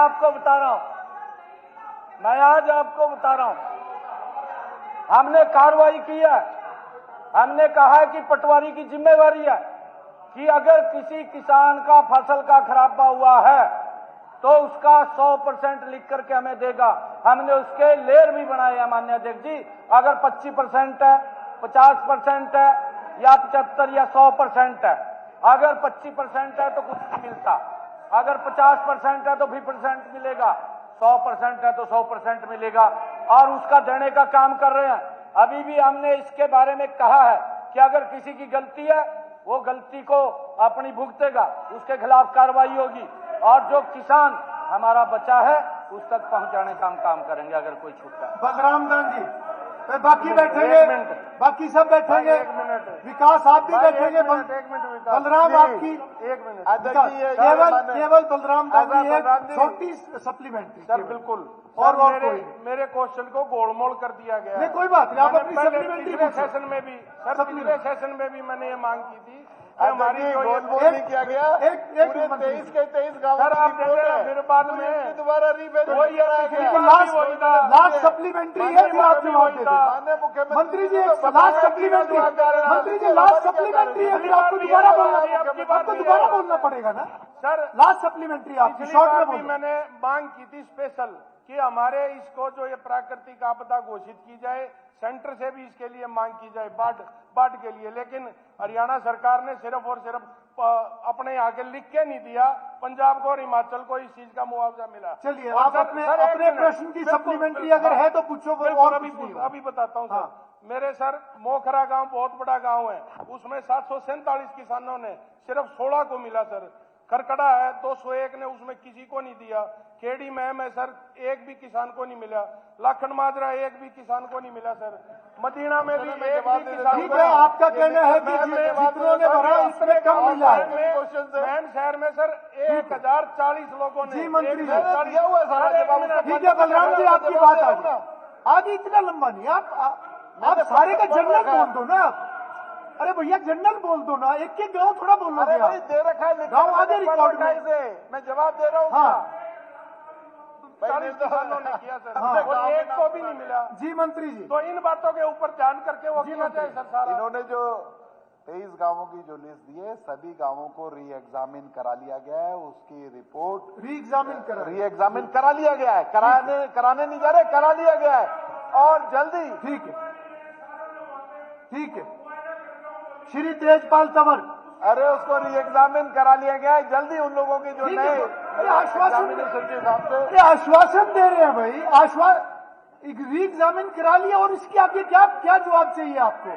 आपको बता रहा हूं, मैं आज आपको बता रहा हूं, हमने कार्रवाई की है। हमने कहा है कि पटवारी की जिम्मेवारी है कि अगर किसी किसान का फसल का खराबा हुआ है तो उसका 100% लिख करके हमें देगा। हमने उसके लेयर भी बनाए हैं माननीय अध्यक्ष जी। अगर 25% है, 50% है या 75 या 100% है, अगर 25% है तो कुछ नहीं मिलता, अगर 50% है तो 20% मिलेगा, 100% है तो 100% मिलेगा, और उसका देने का काम कर रहे हैं। अभी भी हमने इसके बारे में कहा है कि अगर किसी की गलती है वो गलती को अपनी भुगतेगा, उसके खिलाफ कार्रवाई होगी, और जो किसान हमारा बचा है उस तक पहुंचाने का हम काम करेंगे अगर कोई छूटा है। बलराम दान जी, बाकी बैठेंगे, बाकी सब बैठेंगे, विकास आप भी बैठेंगे। बलराम आपकी 1 मिनट केवल बलराम दान जी एक छोटी सप्लीमेंट्री सर, बिल्कुल और मेरे क्वेश्चन को गोलमोल कर दिया गया। नहीं कोई बात नहीं, आप अपनी सप्लीमेंट्री सेशन में भी सर, पिछले सेशन में भी मैंने ये मांग की थी, हमारी गोलमोल नहीं किया गया। एक 23 के 23 गाँव सर आप फिर बाद में दोबारा लास्ट सप्लीमेंट्री है, फिर आप जवाब दे दें। मंत्री जी एक लास्ट सप्लीमेंट्री, मंत्री जी लास्ट सप्लीमेंट्री है, फिर आपको दोबारा बोलना पड़ेगा ना सर। लास्ट सप्लीमेंट्री आपकी शॉर्ट में बोलिए। मैंने मांग की थी स्पेशल कि हमारे इसको जो ये प्राकृतिक आपदा घोषित की जाए, सेंटर से भी इसके लिए मांग की जाए बाढ़ के लिए, लेकिन हरियाणा सरकार ने सिर्फ और सिर्फ अपने यहाँ के लिख के नहीं दिया। पंजाब को और हिमाचल को इस चीज का मुआवजा मिला। चलिए आप अपने प्रश्न की सप्लीमेंट्री अगर है तो पूछो। और अभी बताता हूँ सर। मेरे सर मोखरा गांव बहुत बड़ा गांव है, उसमें 747 किसानों ने सिर्फ 16 को मिला सर। करकड़ा है 201 ने, उसमें किसी को नहीं दिया। खेड़ी में सर एक भी किसान को नहीं मिला। लाखन माजरा एक भी किसान को नहीं मिला सर। मदीना में भी एक भी किसान। ठीक है, आपका कहना है कि जितनों ने भरा इसमें कम मिला है। मैन शहर में सर 1040 लोगों ने। जी मंत्री जी, ठीक है बलराम जी आपकी बात आगे इतना लंबा नहीं, आप सारे का जनरल बोल दो ना। अरे भैया जनरल बोल दो ना, एक एक गांव थोड़ा बोलोगे आप। दे रखा है गांव आगे रिकॉर्ड में, मैं जवाब दे रहा हूँ। हाँ 40 किसानों ने किया सर, और एक को भी नहीं मिला। जी मंत्री जी, तो इन बातों के ऊपर जान करके वो किया जाए सर सारा। इन्होंने जो 23 गांवों की जो लिस्ट दी है, सभी गांवों को री एग्जामिन करा लिया गया है। उसकी रिपोर्ट री एग्जामिन करा लिया गया है। कराने नहीं जा रहे, करा लिया गया है और जल्दी। ठीक है श्री तेजपाल तंवर, अरे उसको री एग्जामिन करा लिया गया है जल्दी। उन लोगों की जो नए आश्वासन के हिसाब से आश्वासन दे रहे हैं भाई, री एग्जामिन करा लिया, और इसके आगे क्या जवाब चाहिए आपको?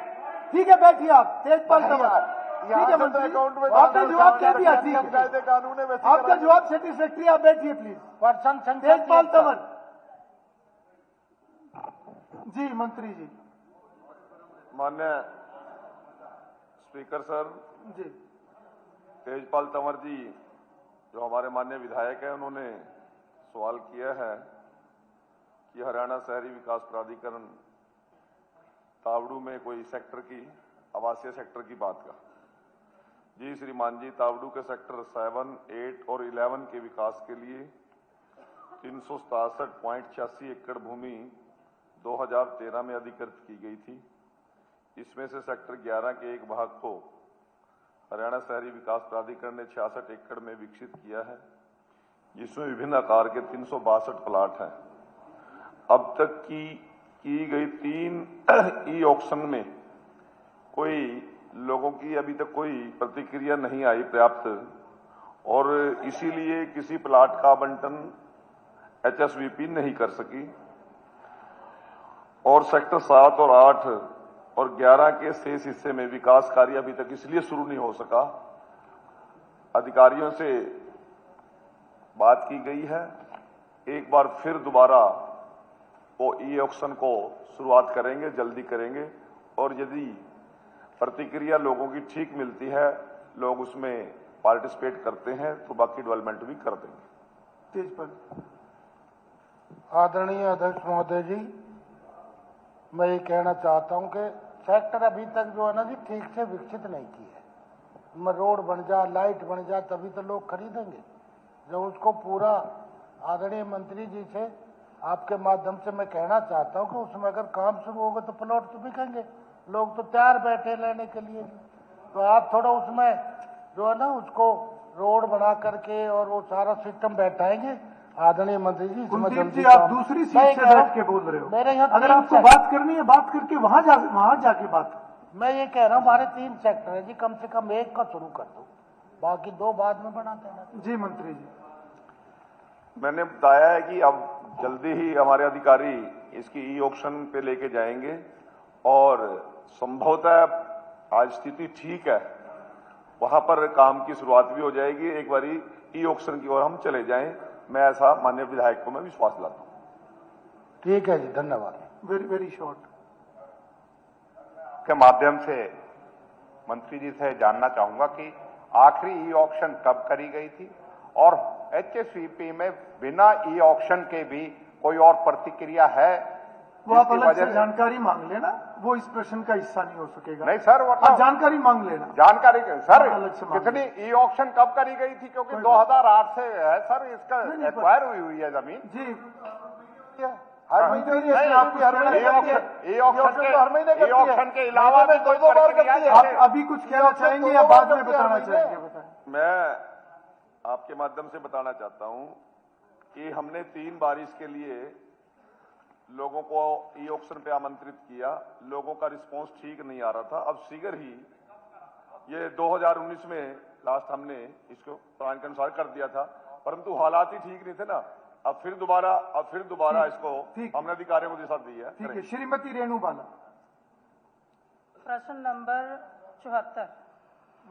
ठीक है बैठिए आप तेजपाल तंवर। ठीक है मंत्री, आपने जवाब क्या दिया? ठीक है, कानून है, आपका जवाब सेटिस्फैक्ट्री। आप बैठिए प्लीज। तेजपाल तंवर जी। मंत्री जी, माननीय स्पीकर सर जी, तेजपाल तंवर जी जो हमारे माननीय विधायक हैं, उन्होंने सवाल किया है कि हरियाणा शहरी विकास प्राधिकरण तावड़ू में कोई सेक्टर की, आवासीय सेक्टर की बात का। जी श्रीमान जी, तावड़ू के सेक्टर 7, 8 और 11 के विकास के लिए 367.86 एकड़ भूमि 2013 में अधिकृत की गई थी। इसमें से सेक्टर 11 के एक भाग को हरियाणा शहरी विकास प्राधिकरण ने 66 एकड़ में विकसित किया है, जिसमें विभिन्न आकार के 362 प्लाट हैं। अब तक की गई 3 ई ऑक्शन में कोई लोगों की अभी तक कोई प्रतिक्रिया नहीं आई पर्याप्त, और इसीलिए किसी प्लाट का आवंटन एचएसवीपी नहीं कर सकी। और सेक्टर 7 और 8 और 11 के शेष हिस्से में विकास कार्य अभी तक इसलिए शुरू नहीं हो सका। अधिकारियों से बात की गई है, एक बार फिर दोबारा वो ई ऑक्शन को शुरुआत करेंगे, जल्दी करेंगे, और यदि प्रतिक्रिया लोगों की ठीक मिलती है, लोग उसमें पार्टिसिपेट करते हैं, तो बाकी डेवलपमेंट भी कर देंगे। तेजपाल। आदरणीय अध्यक्ष महोदय जी, मैं ये कहना चाहता हूं कि सेक्टर अभी तक जो है ना जी ठीक से विकसित नहीं की है। रोड बन जा, लाइट बन जा, तभी तो लोग खरीदेंगे। जब उसको पूरा आदरणीय मंत्री जी से आपके माध्यम से मैं कहना चाहता हूं कि उसमें अगर काम शुरू होगा तो प्लॉट तो बिकेंगे, लोग तो तैयार बैठे लेने के लिए। तो आप थोड़ा उसमें जो है ना उसको रोड बना करके और वो सारा सिस्टम बैठाएंगे। आदरणीय मंत्री जी, कुलदीप जी आप दूसरी सीट से बैठ के बोल रहे हो। मेरे यहाँ अगर आपको बात करनी है बात करके वहां जाके बात। मैं ये कह रहा हूँ हमारे 3 सेक्टर है जी, कम से कम एक का शुरू कर दो, बाकी 2 बाद में बनाते हैं। जी मंत्री जी, मैंने बताया है कि अब जल्दी ही हमारे अधिकारी इसकी ई ऑक्शन पे लेके जाएंगे और संभवतः आज स्थिति ठीक है, वहां पर काम की शुरुआत भी हो जाएगी। एक बारी ई ऑक्शन की ओर हम चले जाएं, मैं ऐसा माननीय विधायक को मैं विश्वास दिलाता हूं। ठीक है जी, धन्यवाद। वेरी वेरी शॉर्ट के माध्यम से मंत्री जी से जानना चाहूंगा कि आखिरी ई ऑक्शन कब करी गई थी और एचएसवीपी में बिना ई ऑक्शन के भी कोई और प्रतिक्रिया है? वो आप अलग से जानकारी मांग लेना, वो इस प्रश्न का हिस्सा नहीं हो सकेगा। नहीं सर, आप जानकारी मांग लेना। जानकारी सर अलग से मांग कितनी ई ऑक्शन कब करी गई थी? क्योंकि 2008 से है सर इसका एक्वायर हुई है जमीन जी। हर महीने ई ऑक्शन के अलावा भी 2 बार करती है। आप अभी कुछ कहना चाहेंगे या बाद में बताना चाहेंगे? बताएं। मैं आपके माध्यम से बताना चाहता हूं कि हमने 3 बार इसके लिए लोगों को ई ऑक्शन पे आमंत्रित किया, लोगों का रिस्पांस ठीक नहीं आ रहा था। अब शीघ्र ही ये 2019 में लास्ट हमने इसको प्लान के अनुसार कर दिया था, परंतु हालात ही ठीक नहीं थे ना। अब फिर दोबारा इसको हमने अधिकारियों को दिशा दी है। ठीक है, श्रीमती रेणु बाला। प्रश्न नंबर 74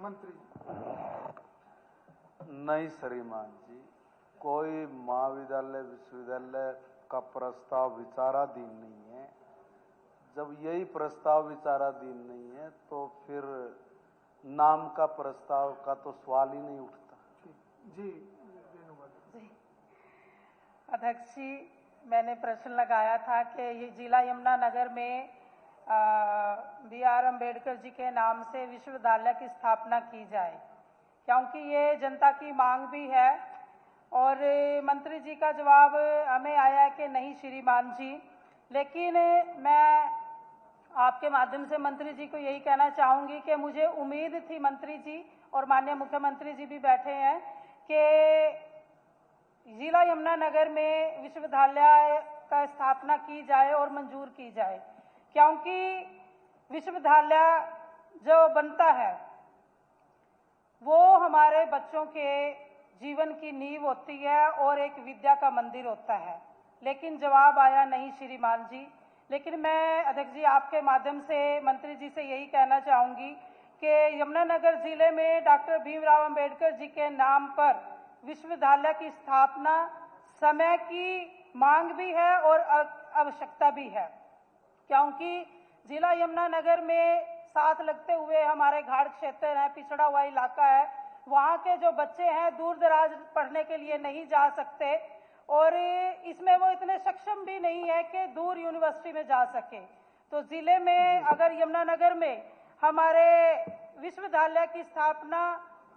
मंत्री। नहीं श्रीमान जी, कोई महाविद्यालय विश्वविद्यालय का प्रस्ताव विचाराधीन नहीं है। जब यही प्रस्ताव विचाराधीन नहीं है तो फिर नाम का प्रस्ताव का तो सवाल ही नहीं उठता। जी अध्यक्ष जी, मैंने प्रश्न लगाया था कि ये जिला यमुनानगर में BR अम्बेडकर जी के नाम से विश्वविद्यालय की स्थापना की जाए, क्योंकि ये जनता की मांग भी है। और मंत्री जी का जवाब हमें आया कि नहीं श्रीमान जी, लेकिन मैं आपके माध्यम से मंत्री जी को यही कहना चाहूँगी कि मुझे उम्मीद थी मंत्री जी और माननीय मुख्यमंत्री जी भी बैठे हैं कि जिला यमुनानगर में विश्वविद्यालय का स्थापना की जाए और मंजूर की जाए, क्योंकि विश्वविद्यालय जो बनता है वो हमारे बच्चों के जीवन की नींव होती है और एक विद्या का मंदिर होता है। लेकिन जवाब आया नहीं श्रीमान जी। लेकिन मैं अध्यक्ष जी आपके माध्यम से मंत्री जी से यही कहना चाहूँगी कि यमुनानगर जिले में डॉक्टर भीमराव अंबेडकर जी के नाम पर विश्वविद्यालय की स्थापना समय की मांग भी है और आवश्यकता भी है, क्योंकि जिला यमुनानगर में साथ लगते हुए हमारे घाट क्षेत्र है, पिछड़ा हुआ इलाका है। वहाँ के जो बच्चे हैं दूर दराज पढ़ने के लिए नहीं जा सकते और इसमें वो इतने सक्षम भी नहीं है कि दूर यूनिवर्सिटी में जा सके। तो जिले में अगर यमुनानगर में हमारे विश्वविद्यालय की स्थापना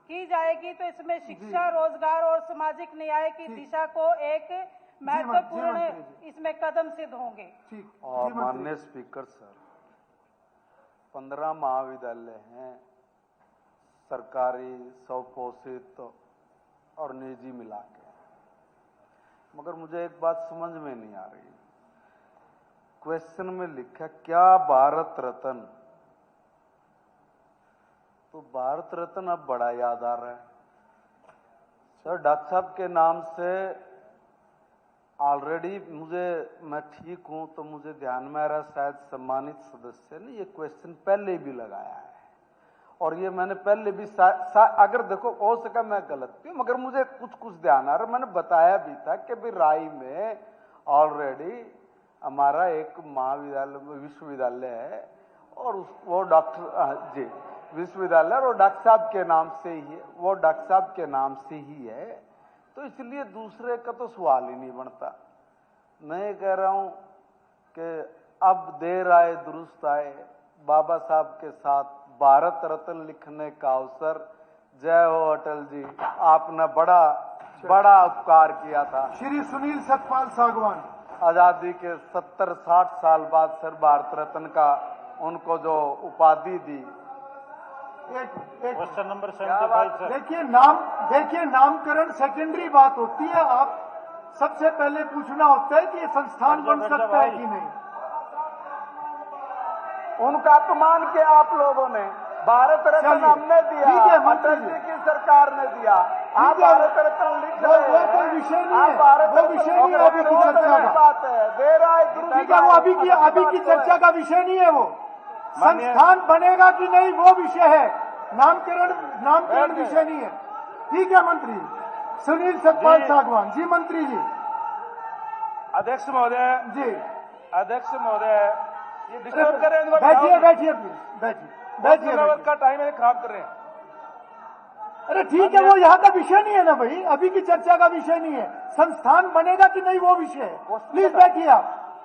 की जाएगी तो इसमें शिक्षा, रोजगार और सामाजिक न्याय की दिशा को एक महत्वपूर्ण इसमें कदम सिद्ध होंगे। और माननीय स्पीकर सर, 15 महाविद्यालय हैं, सरकारी, स्वपोषित और निजी मिला के, मगर मुझे एक बात समझ में नहीं आ रही। क्वेश्चन में लिखा क्या भारत रत्न, तो भारत रत्न अब बड़ा याद आ रहा है सर। डॉक्टर साहब के नाम से ऑलरेडी मैं ठीक हूं तो मुझे ध्यान में आ रहा, शायद सम्मानित सदस्य ने ये क्वेश्चन पहले भी लगाया है और ये मैंने पहले भी अगर देखो हो सका मैं गलत भी, मगर मुझे कुछ ध्यान आ रहा। मैंने बताया भी था कि भी राई में ऑलरेडी हमारा एक महाविद्यालय विश्वविद्यालय है और वो डॉक्टर जी विश्वविद्यालय और डॉक्टर साहब के नाम से ही है, वो डॉक्टर साहब के नाम से ही है, तो इसलिए दूसरे का तो सवाल ही नहीं बनता। मैं ये कह रहा हूं कि अब देर आए दुरुस्त आए, बाबा साहब के साथ भारत रत्न लिखने का अवसर। जय हो अटल जी, आपने बड़ा बड़ा उपकार किया था। श्री सुनील सतपाल सागवान, आजादी के 70-60 साल बाद सर भारत रत्न का उनको जो उपाधि दी। क्वेश्चन नंबर 75 देखिए नामकरण सेकेंडरी बात होती है। आप सबसे पहले पूछना होता है कि ये संस्थान बन सकता है कि नहीं। उनका अपमान किया आप लोगों ने। भारत रत्न हमने दिया, ठीक है, मंत्री अटल जी की सरकार ने दिया। आप भारत रत्न लिख वो रहे हैं। कोई विषय नहीं आप है, भारत वो रत्न विषय नहीं है अभी की बहुत चर्चा बड़ी का। बात है, दे रहा है गुरु जी ठीक है, वो अभी की चर्चा का विषय नहीं है। वो संस्थान बनेगा कि नहीं वो विषय है, नामकरण विषय नहीं है। ठीक है मंत्री सुनील सतपाल सागवान जी। मंत्री जी, अध्यक्ष महोदय जी अध्यक्ष महोदय, ये डिस्टर्ब कर रहे हैं। बैठिए प्लीज, बैठिए। का टाइम है, खराब कर रहे हैं। अरे ठीक है, वो यहाँ का विषय नहीं है ना भाई, अभी की चर्चा का विषय नहीं है। संस्थान बनेगा कि नहीं वो विषय है। प्लीज बैठिए आप।